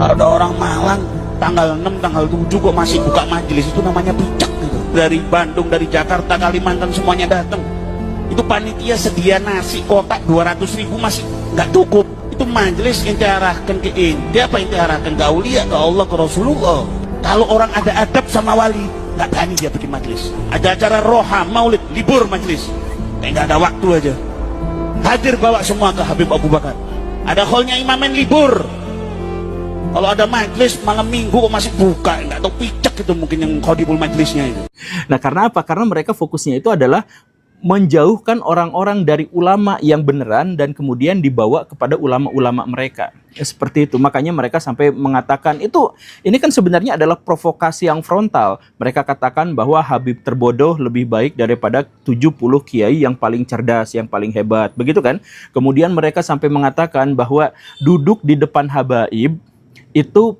Ada orang Malang tanggal 6, tanggal 7 kok masih buka majelis, itu namanya picek gitu. Dari Bandung, dari Jakarta, Kalimantan semuanya datang. Itu panitia sedia nasi kotak 200.000 masih nggak cukup. Itu majelis yang diarahkan ke inti, apa yang diarahkan ke aulia, ke Allah, ke Rasulullah. Kalau orang ada adab sama wali, nggak berani dia bikin majelis. Ada acara roha, maulid, libur majelis. Nggak ada waktu aja. Hadir bawa semua ke Habib Abu Bakar. Ada hallnya imamen libur. Kalau ada majelis malam minggu kok masih buka, nggak tahu picek itu mungkin yang khodibul majelisnya itu. Nah, karena apa? Karena mereka fokusnya itu adalah menjauhkan orang-orang dari ulama yang beneran dan kemudian dibawa kepada ulama-ulama mereka. Ya, seperti itu. Makanya mereka sampai mengatakan ini kan sebenarnya adalah provokasi yang frontal. Mereka katakan bahwa Habib terbodoh lebih baik daripada 70 kiai yang paling cerdas, yang paling hebat. Begitu kan? Kemudian mereka sampai mengatakan bahwa duduk di depan habaib itu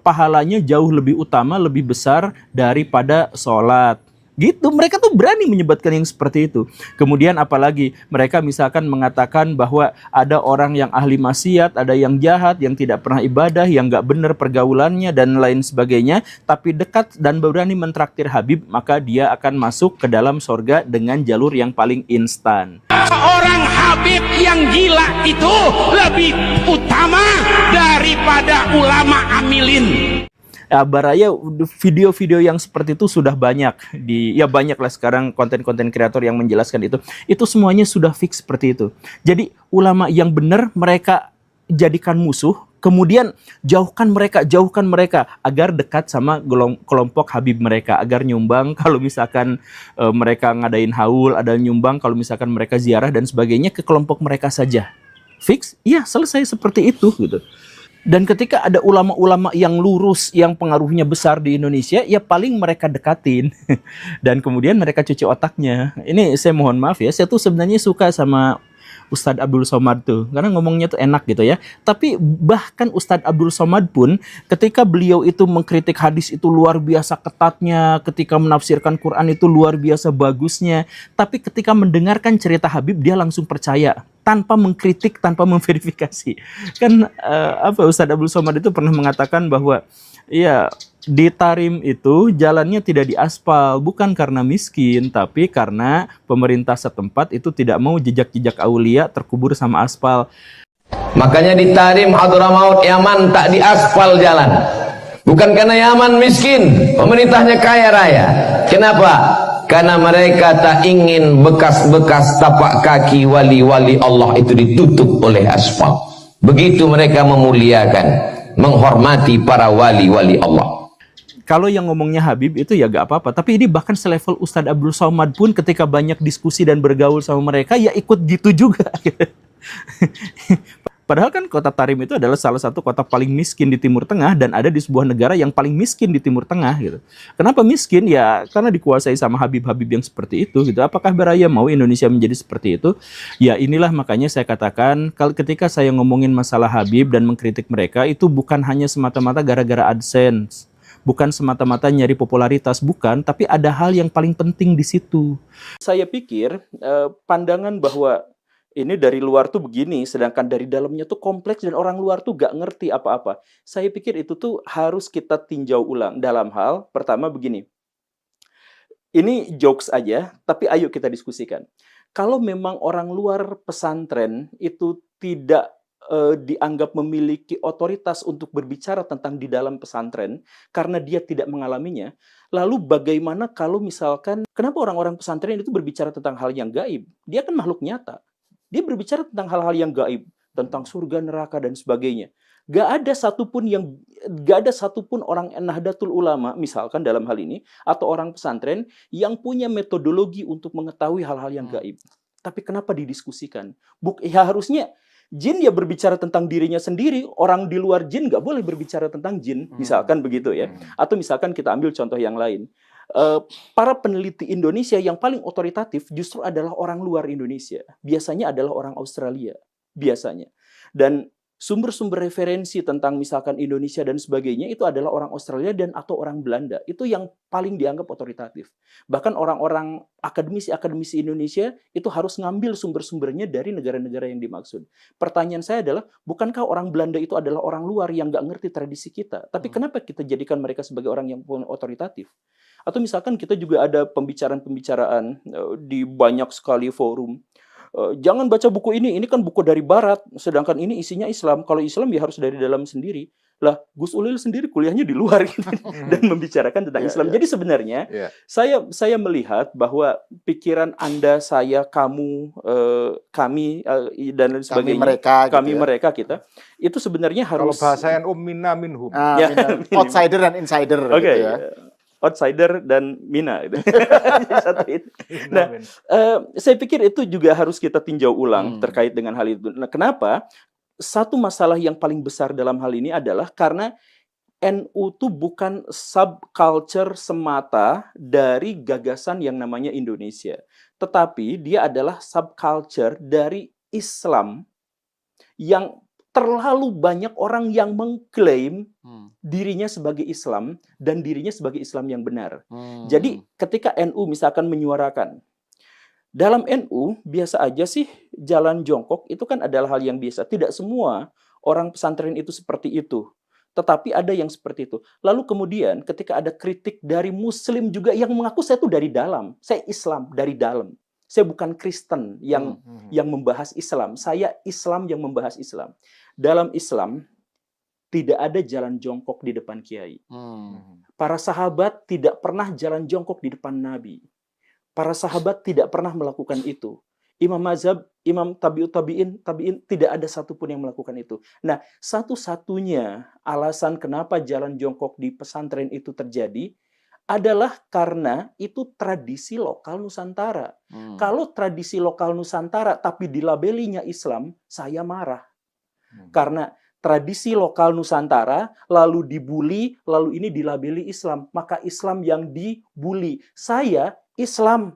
pahalanya jauh lebih utama, lebih besar daripada sholat. Gitu, mereka tuh berani menyebutkan yang seperti itu. Kemudian apalagi mereka misalkan mengatakan bahwa ada orang yang ahli maksiat, ada yang jahat, yang tidak pernah ibadah, yang nggak benar pergaulannya dan lain sebagainya, tapi dekat dan berani mentraktir Habib, maka dia akan masuk ke dalam sorga dengan jalur yang paling instan. Orang Habib yang gila itu lebih utama daripada ulama amilin. Baraya video-video yang seperti itu sudah banyak banyak lah sekarang konten-konten kreator yang menjelaskan itu. Itu semuanya sudah fix seperti itu. Jadi ulama yang benar mereka jadikan musuh, kemudian jauhkan mereka agar dekat sama kelompok Habib mereka, agar nyumbang kalau misalkan mereka ngadain haul, ada nyumbang kalau misalkan mereka ziarah dan sebagainya ke kelompok mereka saja. Fix? Iya, selesai seperti itu gitu. Dan ketika ada ulama-ulama yang lurus, yang pengaruhnya besar di Indonesia, ya paling mereka dekatin. Dan kemudian mereka cuci otaknya. Ini saya mohon maaf ya, saya tuh sebenarnya suka sama Ustadz Abdul Somad tuh, karena ngomongnya tuh enak gitu ya. Tapi bahkan Ustadz Abdul Somad pun ketika beliau itu mengkritik hadis itu luar biasa ketatnya, ketika menafsirkan Quran itu luar biasa bagusnya, tapi ketika mendengarkan cerita Habib dia langsung percaya tanpa mengkritik, tanpa memverifikasi. Kan Ustadz Abdul Somad itu pernah mengatakan bahwa ya, di Tarim itu jalannya tidak diaspal, bukan karena miskin, tapi karena pemerintah setempat itu tidak mau jejak-jejak aulia terkubur sama aspal. Makanya di Tarim Hadramaut Yaman tak diaspal jalan. Bukan karena Yaman miskin, pemerintahnya kaya raya. Kenapa? Karena mereka tak ingin bekas-bekas tapak kaki wali-wali Allah itu ditutup oleh aspal. Begitu mereka memuliakan, menghormati para wali-wali Allah. Kalau yang ngomongnya Habib itu ya gak apa-apa, tapi ini bahkan selevel Ustadz Abdul Somad pun ketika banyak diskusi dan bergaul sama mereka ya ikut gitu juga. Padahal kan kota Tarim itu adalah salah satu kota paling miskin di Timur Tengah dan ada di sebuah negara yang paling miskin di Timur Tengah gitu. Kenapa miskin? Ya karena dikuasai sama Habib-Habib yang seperti itu gitu. Apakah Baraya mau Indonesia menjadi seperti itu? Ya inilah makanya saya katakan ketika saya ngomongin masalah Habib dan mengkritik mereka itu bukan hanya semata-mata gara-gara AdSense. Bukan semata-mata nyari popularitas, bukan, tapi ada hal yang paling penting di situ. Saya pikir pandangan bahwa ini dari luar tuh begini, sedangkan dari dalamnya tuh kompleks dan orang luar tuh gak ngerti apa-apa. Saya pikir itu tuh harus kita tinjau ulang dalam hal, pertama begini. Ini jokes aja, tapi ayo kita diskusikan. Kalau memang orang luar pesantren itu tidak dianggap memiliki otoritas untuk berbicara tentang di dalam pesantren karena dia tidak mengalaminya. Lalu bagaimana kalau misalkan kenapa orang-orang pesantren itu berbicara tentang hal yang gaib? Dia kan makhluk nyata. Dia berbicara tentang hal-hal yang gaib, tentang surga, neraka dan sebagainya. Gak ada satupun orang Nahdlatul Ulama misalkan dalam hal ini atau orang pesantren yang punya metodologi untuk mengetahui hal-hal yang gaib. Tapi kenapa didiskusikan? Ya harusnya jin ya berbicara tentang dirinya sendiri, orang di luar jin nggak boleh berbicara tentang jin, misalkan begitu ya. Atau misalkan kita ambil contoh yang lain, para peneliti Indonesia yang paling otoritatif justru adalah orang luar Indonesia, biasanya adalah orang Australia, biasanya. Dan sumber-sumber referensi tentang misalkan Indonesia dan sebagainya itu adalah orang Australia dan atau orang Belanda. Itu yang paling dianggap otoritatif. Bahkan orang-orang akademisi Indonesia itu harus ngambil sumber-sumbernya dari negara-negara yang dimaksud. Pertanyaan saya adalah, bukankah orang Belanda itu adalah orang luar yang nggak ngerti tradisi kita? Tapi kenapa kita jadikan mereka sebagai orang yang otoritatif? Atau misalkan kita juga ada pembicaraan-pembicaraan di banyak sekali forum. Jangan baca buku ini kan buku dari Barat, sedangkan ini isinya Islam. Kalau Islam ya harus dari dalam sendiri. Lah, Gus Ulil sendiri kuliahnya di luar gitu, dan membicarakan tentang Islam. Jadi sebenarnya saya melihat bahwa pikiran Anda, saya, kamu, kami dan lain sebagainya, mereka kita itu sebenarnya harus. Kalau bahasa NU minna minhum. Outsider dan insider. Oke. Gitu ya. Outsider dan Mina gitu. Satu itu. Nah, saya pikir itu juga harus kita tinjau ulang terkait dengan hal itu. Nah, kenapa? Satu masalah yang paling besar dalam hal ini adalah karena NU itu bukan subculture semata dari gagasan yang namanya Indonesia, tetapi dia adalah subculture dari Islam yang terlalu banyak orang yang mengklaim dirinya sebagai Islam dan dirinya sebagai Islam yang benar. Jadi ketika NU misalkan menyuarakan, dalam NU biasa aja sih jalan jongkok itu kan adalah hal yang biasa. Tidak semua orang pesantren itu seperti itu. Tetapi ada yang seperti itu. Lalu kemudian ketika ada kritik dari Muslim juga yang mengaku saya itu dari dalam. Saya Islam dari dalam. Saya bukan Kristen yang membahas Islam. Saya Islam yang membahas Islam. Dalam Islam tidak ada jalan jongkok di depan kiai. Para sahabat tidak pernah jalan jongkok di depan Nabi. Para sahabat tidak pernah melakukan itu. Imam mazhab, imam tabi'in tidak ada satupun yang melakukan itu. Nah, satu-satunya alasan kenapa jalan jongkok di pesantren itu terjadi adalah karena itu tradisi lokal Nusantara. Kalau tradisi lokal Nusantara tapi dilabelinya Islam, saya marah. Karena tradisi lokal Nusantara lalu dibuli, lalu ini dilabeli Islam, maka Islam yang dibuli. Saya Islam,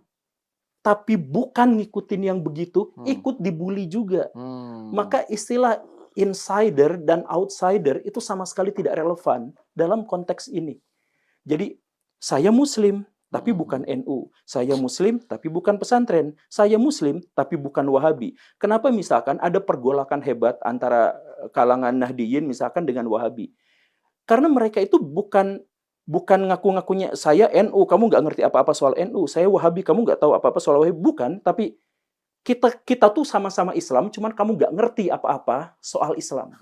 tapi bukan ngikutin yang begitu, ikut dibully juga. Maka istilah insider dan outsider itu sama sekali tidak relevan dalam konteks ini. Jadi, saya Muslim, tapi bukan NU. Saya Muslim, tapi bukan pesantren. Saya Muslim, tapi bukan Wahabi. Kenapa misalkan ada pergolakan hebat antara kalangan Nahdiyin misalkan dengan Wahabi? Karena mereka itu bukan ngaku-ngakunya saya NU, kamu nggak ngerti apa-apa soal NU. Saya Wahabi, kamu nggak tahu apa-apa soal Wahabi. Bukan, tapi kita tuh sama-sama Islam, cuman kamu nggak ngerti apa-apa soal Islam.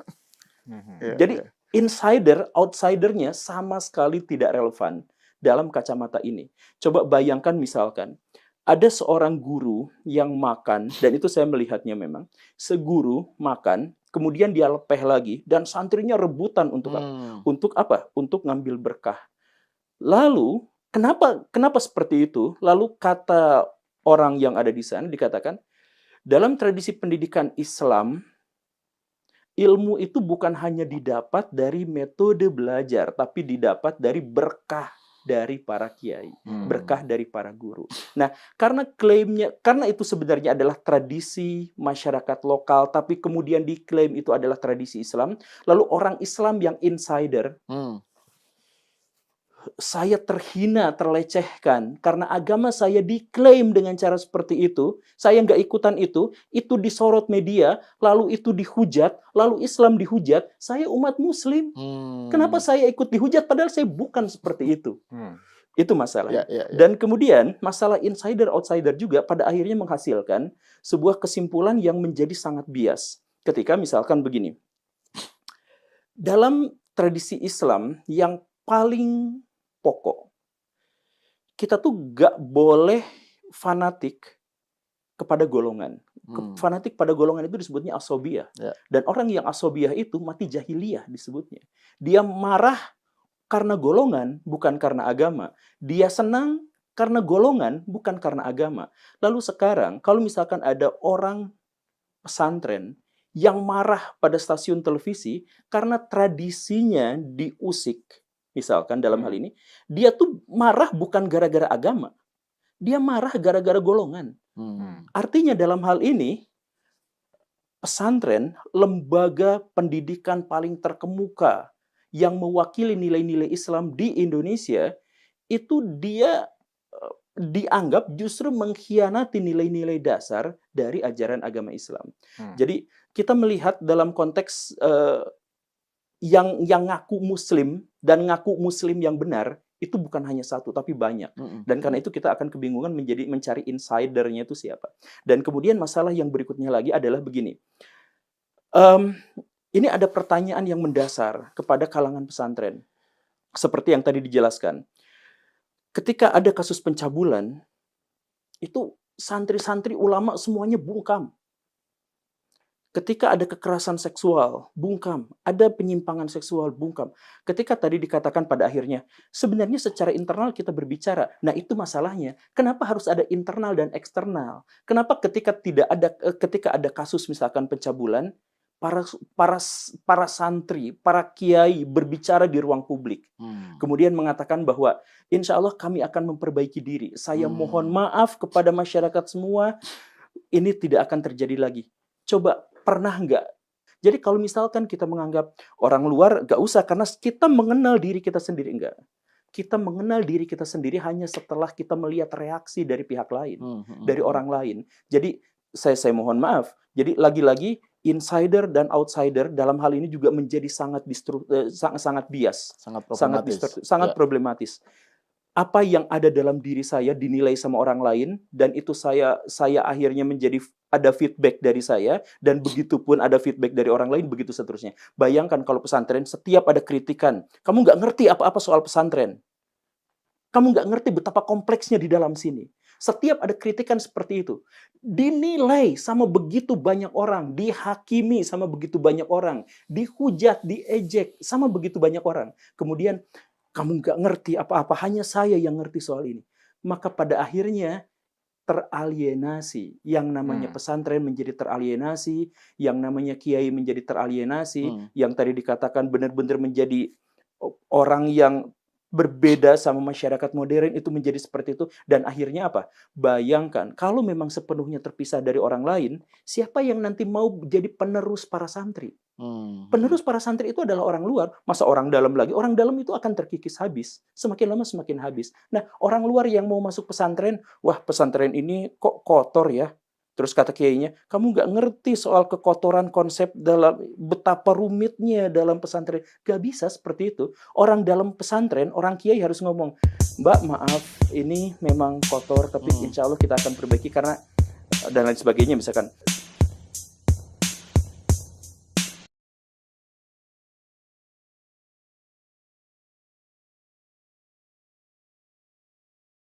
Jadi insider, outsidernya sama sekali tidak relevan dalam kacamata ini. Coba bayangkan misalkan ada seorang guru yang makan, dan itu saya melihatnya memang, seguru makan, kemudian dia lepeh lagi, dan santrinya rebutan untuk apa? Untuk ngambil berkah. Lalu, kenapa seperti itu? Lalu kata orang yang ada di sana dikatakan, dalam tradisi pendidikan Islam, ilmu itu bukan hanya didapat dari metode belajar, tapi didapat dari berkah dari para kiai, berkah dari para guru. Nah, karena itu sebenarnya adalah tradisi masyarakat lokal, tapi kemudian diklaim itu adalah tradisi Islam, lalu orang Islam yang insider, saya terhina, terlecehkan, karena agama saya diklaim dengan cara seperti itu, saya nggak ikutan itu disorot media, lalu itu dihujat, lalu Islam dihujat, saya umat Muslim. Kenapa saya ikut dihujat, padahal saya bukan seperti itu. Itu masalah. Dan kemudian, masalah insider-outsider juga pada akhirnya menghasilkan sebuah kesimpulan yang menjadi sangat bias. Ketika misalkan begini, dalam tradisi Islam yang paling pokok, kita tuh gak boleh fanatik kepada golongan. Fanatik pada golongan itu disebutnya asobiyah. Dan orang yang asobiyah itu mati jahiliyah disebutnya. Dia marah karena golongan, bukan karena agama. Dia senang karena golongan, bukan karena agama. Lalu sekarang, kalau misalkan ada orang pesantren yang marah pada stasiun televisi karena tradisinya diusik, misalkan dalam hal ini, dia tuh marah bukan gara-gara agama. Dia marah gara-gara golongan. Artinya dalam hal ini, pesantren, lembaga pendidikan paling terkemuka yang mewakili nilai-nilai Islam di Indonesia, itu dia dianggap justru mengkhianati nilai-nilai dasar dari ajaran agama Islam. Jadi kita melihat dalam konteks yang ngaku Muslim dan ngaku Muslim yang benar, itu bukan hanya satu, tapi banyak. Dan karena itu kita akan kebingungan mencari insidernya itu siapa. Dan kemudian masalah yang berikutnya lagi adalah begini. Ini ada pertanyaan yang mendasar kepada kalangan pesantren. Seperti yang tadi dijelaskan. Ketika ada kasus pencabulan, itu santri-santri ulama semuanya bungkam. Ketika ada kekerasan seksual, bungkam. Ada penyimpangan seksual, bungkam. Ketika tadi dikatakan pada akhirnya, sebenarnya secara internal kita berbicara. Nah, itu masalahnya. Kenapa harus ada internal dan eksternal? Kenapa ketika ada kasus misalkan pencabulan, para santri, para kiai berbicara di ruang publik. Kemudian mengatakan bahwa insya Allah kami akan memperbaiki diri. Saya mohon maaf kepada masyarakat semua, ini tidak akan terjadi lagi. Coba, pernah nggak? Jadi kalau misalkan kita menganggap orang luar, nggak usah, karena kita mengenal diri kita sendiri, enggak. Kita mengenal diri kita sendiri hanya setelah kita melihat reaksi dari pihak lain, dari orang lain. Jadi saya mohon maaf. Jadi lagi-lagi insider dan outsider dalam hal ini juga menjadi sangat bias, sangat problematis. Apa yang ada dalam diri saya dinilai sama orang lain, dan itu saya akhirnya menjadi ada feedback dari saya, dan begitu pun ada feedback dari orang lain, begitu seterusnya. Bayangkan kalau pesantren setiap ada kritikan, kamu nggak ngerti apa-apa soal pesantren, kamu nggak ngerti betapa kompleksnya di dalam sini. Setiap ada kritikan seperti itu, dinilai sama begitu banyak orang, dihakimi sama begitu banyak orang, dihujat, diejek sama begitu banyak orang. Kemudian kamu nggak ngerti apa-apa, hanya saya yang ngerti soal ini. Maka pada akhirnya teralienasi. Yang namanya pesantren menjadi teralienasi, yang namanya kiai menjadi teralienasi, yang tadi dikatakan benar-benar menjadi orang yang berbeda sama masyarakat modern itu menjadi seperti itu. Dan akhirnya apa? Bayangkan, kalau memang sepenuhnya terpisah dari orang lain, siapa yang nanti mau jadi penerus para santri? Penerus para santri itu adalah orang luar. Masa orang dalam lagi? Orang dalam itu akan terkikis habis. Semakin lama semakin habis. Nah, orang luar yang mau masuk pesantren, wah pesantren ini kok kotor ya. Terus kata kiainya, kamu nggak ngerti soal kekotoran konsep dalam betapa rumitnya dalam pesantren. Gak bisa seperti itu. Orang dalam pesantren, orang kiai harus ngomong, Mbak maaf, ini memang kotor, tapi insya Allah kita akan perbaiki karena dan lain sebagainya misalkan.